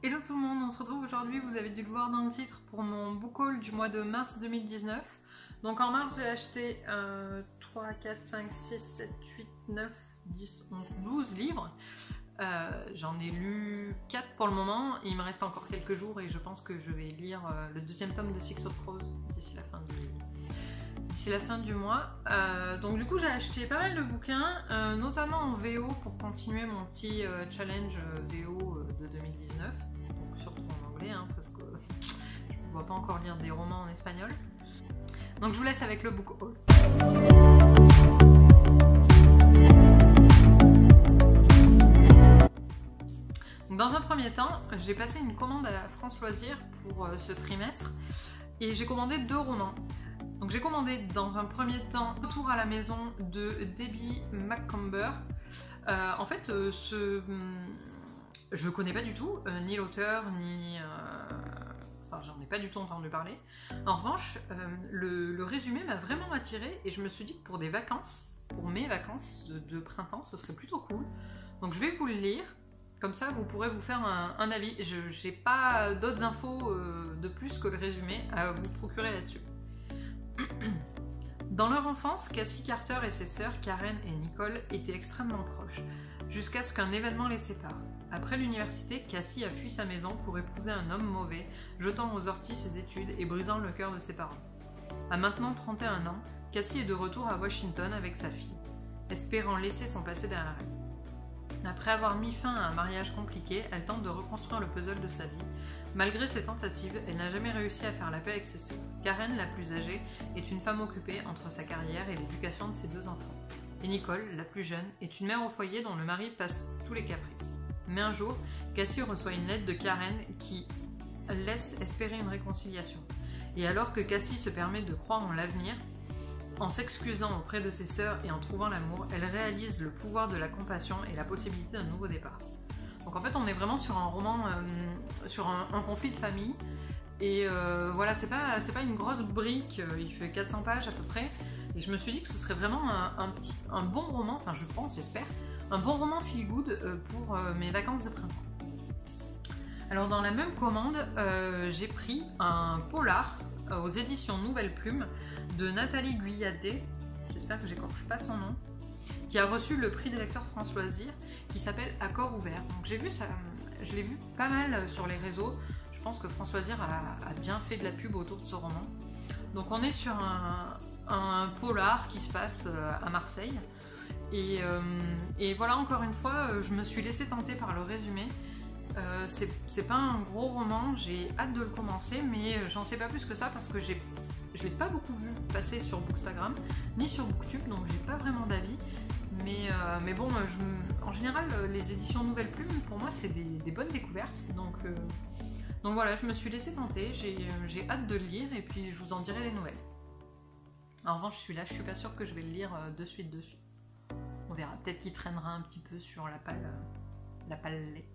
Hello tout le monde, on se retrouve aujourd'hui, vous avez dû le voir dans le titre, pour mon book haul du mois de mars 2019. Donc en mars j'ai acheté 3, 4, 5, 6, 7, 8, 9, 10, 11, 12 livres. J'en ai lu 4 pour le moment, il me reste encore quelques jours et je pense que je vais lire le deuxième tome de Six of Crows d'ici la fin du mois. Donc du coup j'ai acheté pas mal de bouquins, notamment en VO pour continuer mon petit challenge VO de 2019. Donc surtout en anglais, hein, parce que je ne vois pas encore lire des romans en espagnol. Donc je vous laisse avec le book haul. Dans un premier temps, j'ai passé une commande à France Loisirs pour ce trimestre et j'ai commandé 2 romans. Donc j'ai commandé dans un premier temps Retour à la maison de Debbie Macomber. En fait, je connais pas du tout ni l'auteur ni... Enfin, j'en ai pas du tout entendu parler. En revanche, le résumé m'a vraiment attirée et je me suis dit que pour des vacances, pour mes vacances de printemps, ce serait plutôt cool. Donc je vais vous le lire. Comme ça, vous pourrez vous faire un avis. Je n'ai pas d'autres infos de plus que le résumé à vous procurer là-dessus. Dans leur enfance, Cassie Carter et ses sœurs Karen et Nicole étaient extrêmement proches, jusqu'à ce qu'un événement les sépare. Après l'université, Cassie a fui sa maison pour épouser un homme mauvais, jetant aux orties ses études et brisant le cœur de ses parents. À maintenant 31 ans, Cassie est de retour à Washington avec sa fille, espérant laisser son passé derrière elle. Après avoir mis fin à un mariage compliqué, elle tente de reconstruire le puzzle de sa vie. Malgré ses tentatives, elle n'a jamais réussi à faire la paix avec ses sœurs. Karen, la plus âgée, est une femme occupée entre sa carrière et l'éducation de ses 2 enfants. Et Nicole, la plus jeune, est une mère au foyer dont le mari passe tous les caprices. Mais un jour, Cassie reçoit une lettre de Karen qui laisse espérer une réconciliation. Et alors que Cassie se permet de croire en l'avenir, en s'excusant auprès de ses sœurs et en trouvant l'amour, elle réalise le pouvoir de la compassion et la possibilité d'un nouveau départ. Donc en fait on est vraiment sur un roman, sur un conflit de famille. Et voilà, c'est pas une grosse brique, il fait 400 pages à peu près. Et je me suis dit que ce serait vraiment un bon roman, enfin je pense, j'espère, un bon roman feel good pour mes vacances de printemps. Alors dans la même commande, j'ai pris un polar aux éditions Nouvelle Plume de Nathalie Guyadé, j'espère que j'écorche pas son nom, qui a reçu le prix des lecteurs France Loisirs, qui s'appelle Accord ouvert. Donc j'ai vu ça, je l'ai vu pas mal sur les réseaux. Je pense que France Loisirs a bien fait de la pub autour de ce roman. Donc on est sur un polar qui se passe à Marseille. Et voilà, encore une fois, je me suis laissée tenter par le résumé. C'est pas un gros roman, j'ai hâte de le commencer, mais j'en sais pas plus que ça parce que je l'ai pas beaucoup vu passer sur Bookstagram ni sur Booktube, donc j'ai pas vraiment d'avis. Mais bon, en général, les éditions Nouvelle Plume, pour moi, c'est des bonnes découvertes. Donc voilà, je me suis laissée tenter, j'ai hâte de le lire et puis je vous en dirai des nouvelles. En revanche, celui-là, je suis pas sûre que je vais le lire de suite. On verra, peut-être qu'il traînera un petit peu sur la palette.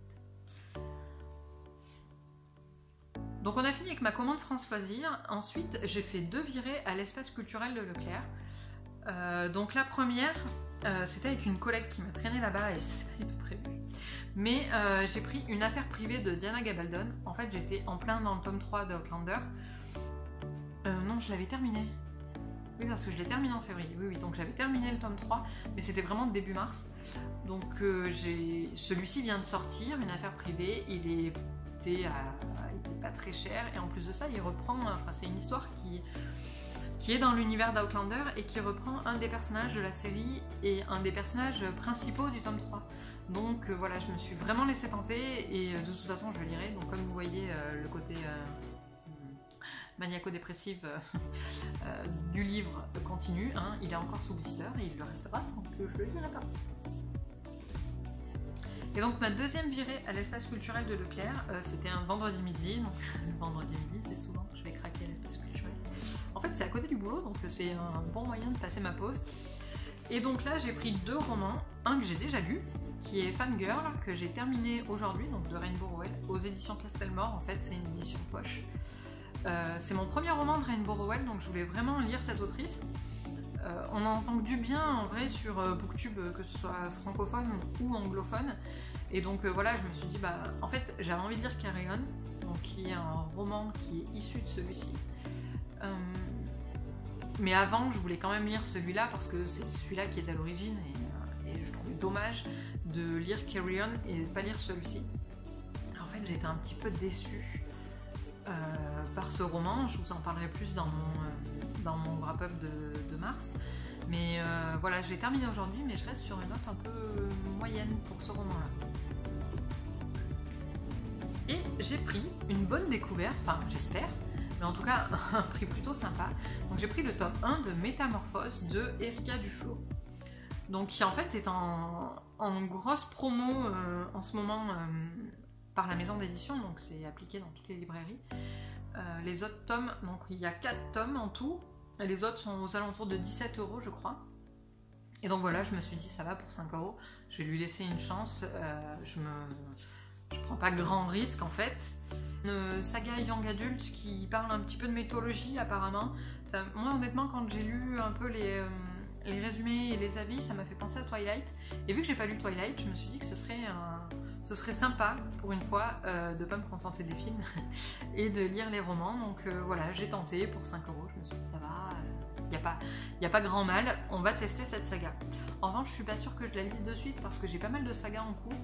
Donc on a fini avec ma commande France Loisirs. Ensuite, j'ai fait 2 virées à l'espace culturel de Leclerc. Donc la première, c'était avec une collègue qui m'a traîné là-bas et c'était pas du tout prévu. Mais j'ai pris Une affaire privée de Diana Gabaldon. En fait, j'étais en plein dans le tome 3 d'Outlander. Non, je l'avais terminé. Oui, parce que je l'ai terminé en février. Oui, donc j'avais terminé le tome 3, mais c'était vraiment début mars. Donc celui-ci vient de sortir, Une affaire privée. Il était pas très cher et en plus de ça, il reprend. Enfin, c'est une histoire qui est dans l'univers d'Outlander et qui reprend un des personnages de la série et un des personnages principaux du tome 3. Donc voilà, je me suis vraiment laissée tenter et de toute façon je le lirai. Donc comme vous voyez, le côté maniaco-dépressif du livre continue, hein, il est encore sous blister et il le restera, donc je le lirai pas. Et donc ma deuxième virée à l'espace culturel de Leclerc, c'était un vendredi midi. Donc le vendredi midi, c'est souvent que je vais craquer à l'espace culturel. En fait, c'est à côté du boulot, donc c'est un bon moyen de passer ma pause. Et donc là, j'ai pris 2 romans. Un que j'ai déjà lu, qui est Fangirl, que j'ai terminé aujourd'hui, donc de Rainbow Rowell, aux éditions Castelmore. En fait, c'est une édition poche. C'est mon premier roman de Rainbow Rowell, donc je voulais vraiment lire cette autrice. On en entend que du bien en vrai sur Booktube, que ce soit francophone ou anglophone. Et donc voilà, je me suis dit, bah, en fait, j'avais envie de lire Carry On, donc, qui est un roman qui est issu de celui-ci. Mais avant, je voulais quand même lire celui-là parce que c'est celui-là qui est à l'origine et je trouvais dommage de lire Carry On et de pas lire celui-ci. En fait, j'étais un petit peu déçue par ce roman. Je vous en parlerai plus dans mon wrap-up de mars. Mais voilà, je l'ai terminé aujourd'hui, mais je reste sur une note un peu moyenne pour ce roman-là. Et j'ai pris une bonne découverte, enfin j'espère, mais en tout cas un prix plutôt sympa. Donc j'ai pris le tome 1 de Métamorphose de Erika Duflo. Donc qui en fait est en grosse promo en ce moment par la maison d'édition, donc c'est appliqué dans toutes les librairies. Les autres tomes, donc il y a 4 tomes en tout, et les autres sont aux alentours de 17 € je crois. Et donc voilà, je me suis dit ça va pour 5 €, je vais lui laisser une chance, je prends pas grand risque en fait. Une saga young adulte qui parle un petit peu de mythologie apparemment. Ça, moi honnêtement quand j'ai lu un peu les résumés et les avis, ça m'a fait penser à Twilight. Et vu que j'ai pas lu Twilight, je me suis dit que ce serait sympa pour une fois de pas me contenter des films et de lire les romans. Donc voilà, j'ai tenté pour 5 €, je me suis dit ça va, y a pas grand mal, on va tester cette saga. En revanche, je suis pas sûre que je la lise de suite parce que j'ai pas mal de sagas en cours.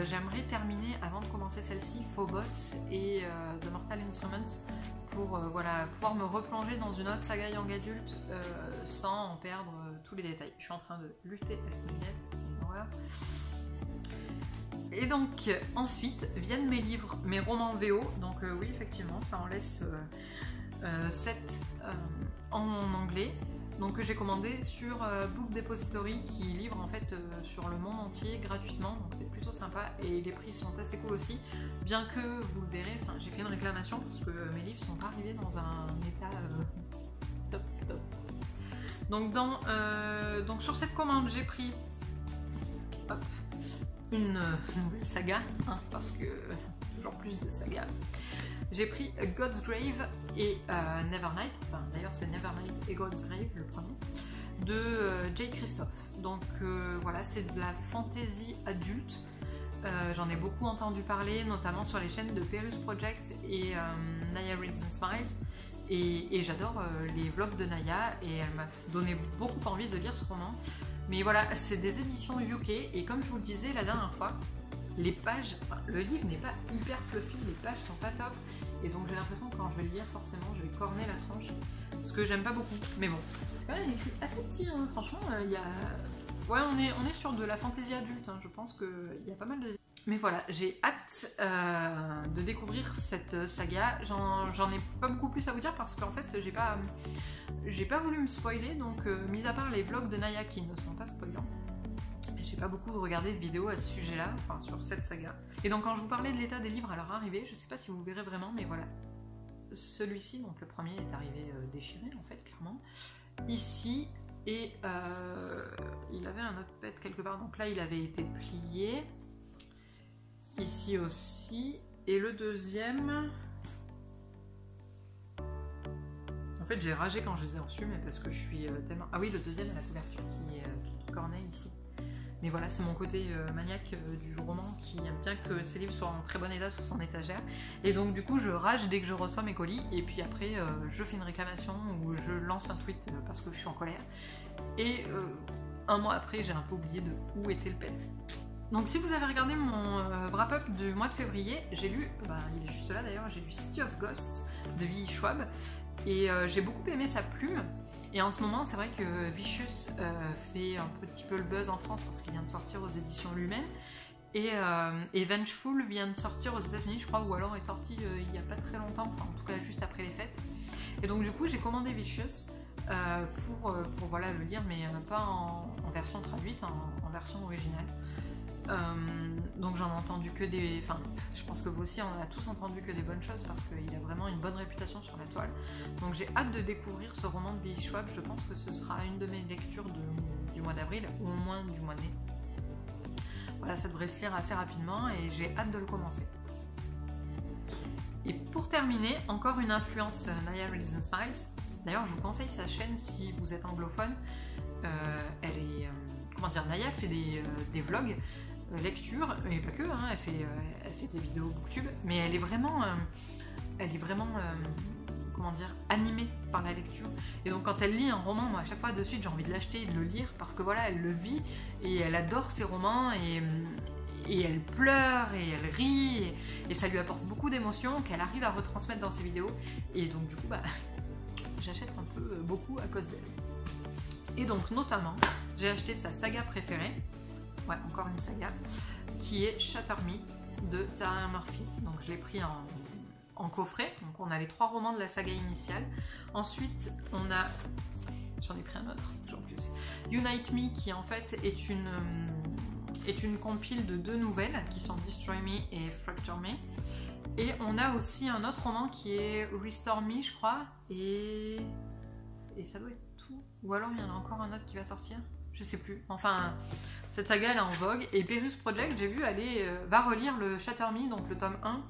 J'aimerais terminer avant de commencer celle-ci, Phobos et The Mortal Instruments pour voilà, pouvoir me replonger dans une autre saga young adulte sans en perdre tous les détails. Je suis en train de lutter avec mes lunettes, c'est une horreur. Et donc ensuite viennent mes livres, mes romans VO, donc oui effectivement ça en laisse 7 en anglais. Donc que j'ai commandé sur Book Depository qui livre en fait sur le monde entier gratuitement, donc c'est plutôt sympa et les prix sont assez cool aussi, bien que vous le verrez, j'ai fait une réclamation parce que mes livres sont pas arrivés dans un état top. Donc sur cette commande j'ai pris une nouvelle saga, parce que toujours plus de sagas. J'ai pris God's Grave et Nevernight, enfin d'ailleurs c'est Nevernight et God's Grave le premier, de Jay Christophe. Donc voilà, c'est de la fantasy adulte. J'en ai beaucoup entendu parler, notamment sur les chaînes de Perus Project et Naya Reads and Smiles. Et j'adore les vlogs de Naya et elle m'a donné beaucoup envie de lire ce roman. Mais voilà, c'est des éditions UK et comme je vous le disais la dernière fois, les pages, le livre n'est pas hyper fluffy, les pages sont pas top, et donc j'ai l'impression que quand je vais le lire, forcément, je vais corner la tranche, ce que j'aime pas beaucoup. Mais bon, c'est quand même écrit assez petit, hein. Franchement, il y a... Ouais, on est sur de la fantaisie adulte, je pense qu'il y a pas mal de... Mais voilà, j'ai hâte de découvrir cette saga. J'en ai pas beaucoup plus à vous dire parce qu'en fait, j'ai pas voulu me spoiler, donc mis à part les vlogs de Naya qui ne sont pas spoilants, j'ai pas beaucoup regardé de vidéos à ce sujet-là, enfin sur cette saga. Et donc quand je vous parlais de l'état des livres à leur arrivée, je sais pas si vous verrez vraiment, mais voilà. Celui-ci, donc le premier est arrivé déchiré en fait, clairement. Ici, et il avait un autre pet quelque part, donc là il avait été plié. Ici aussi. Et le deuxième... En fait j'ai ragé quand je les ai reçus, mais parce que je suis tellement... Ah oui, le deuxième a la couverture qui est toute cornée ici. Mais voilà, c'est mon côté maniaque du roman qui aime bien que ces livres soient en très bon état sur son étagère. Et donc du coup, je rage dès que je reçois mes colis. Et puis après, je fais une réclamation ou je lance un tweet parce que je suis en colère. Et un mois après, j'ai un peu oublié de où était le pet. Donc si vous avez regardé mon wrap-up du mois de février, j'ai lu, il est juste là d'ailleurs, j'ai lu City of Ghosts de V.E. Schwab. Et j'ai beaucoup aimé sa plume. Et en ce moment, c'est vrai que Vicious fait un petit peu le buzz en France parce qu'il vient de sortir aux éditions Lumen. Et Vengeful vient de sortir aux États-Unis, je crois, ou alors est sorti il n'y a pas très longtemps, enfin en tout cas juste après les fêtes. Et donc du coup, j'ai commandé Vicious pour voilà, le lire, mais pas en version traduite, en version originale. Donc j'en ai entendu que des... Enfin, je pense que vous aussi, on a tous entendu que des bonnes choses parce qu'il a vraiment une bonne réputation sur la toile. Donc j'ai hâte de découvrir ce roman de V.E. Schwab. Je pense que ce sera une de mes lectures du mois d'avril, ou au moins du mois de mai. Voilà, ça devrait se lire assez rapidement et j'ai hâte de le commencer. Et pour terminer, encore une influence Naya Reads and Smiles. D'ailleurs, je vous conseille sa chaîne si vous êtes anglophone. Elle est... comment dire, Naya fait des vlogs lecture, et pas que, hein, elle fait des vidéos booktube, mais elle est vraiment comment dire, animée par la lecture. Et donc quand elle lit un roman, moi à chaque fois de suite j'ai envie de l'acheter et de le lire, parce que voilà, elle le vit, et elle adore ses romans, et elle pleure, et elle rit, et ça lui apporte beaucoup d'émotions qu'elle arrive à retransmettre dans ses vidéos, et donc du coup, bah, j'achète un peu beaucoup à cause d'elle. Et donc notamment, j'ai acheté sa saga préférée, ouais, encore une saga, qui est Shatter Me de Tara Murphy. Donc je l'ai pris en coffret, donc on a les 3 romans de la saga initiale. Ensuite, on a, j'en ai pris un autre, toujours plus, Unite Me, qui en fait est une compile de 2 nouvelles, qui sont Destroy Me et Fracture Me. Et on a aussi un autre roman qui est Restore Me, je crois, et ça doit être tout. Ou alors il y en a encore un autre qui va sortir, je sais plus. Enfin, cette saga elle est en vogue, et Perus Project, j'ai vu, va relire le Shatter Me, donc le tome 1,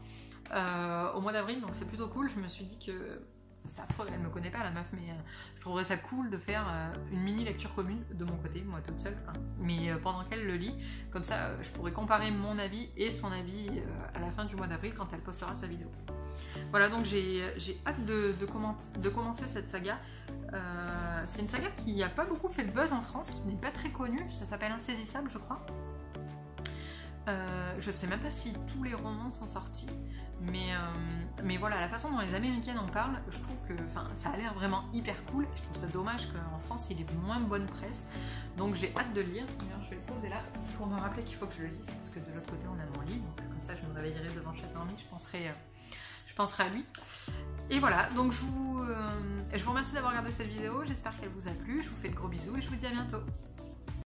au mois d'avril, donc c'est plutôt cool. Je me suis dit que, c'est affreux, elle me connaît pas la meuf, mais je trouverais ça cool de faire une mini lecture commune de mon côté, moi toute seule, hein, mais pendant qu'elle le lit, comme ça je pourrais comparer mon avis et son avis à la fin du mois d'avril quand elle postera sa vidéo. Voilà, donc j'ai hâte de commencer cette saga. C'est une saga qui n'a pas beaucoup fait le buzz en France, qui n'est pas très connue, ça s'appelle Insaisissable je crois. Je sais même pas si tous les romans sont sortis, mais voilà, la façon dont les Américaines en parlent, je trouve que ça a l'air vraiment hyper cool. Je trouve ça dommage qu'en France il ait moins bonne presse, donc j'ai hâte de le lire. D'ailleurs, je vais le poser là pour me rappeler qu'il faut que je le lise, parce que de l'autre côté on a mon lit, donc comme ça je me réveillerai devant Shatter Me, je penserai à lui. Et voilà, donc je vous remercie d'avoir regardé cette vidéo, j'espère qu'elle vous a plu, je vous fais de gros bisous et je vous dis à bientôt.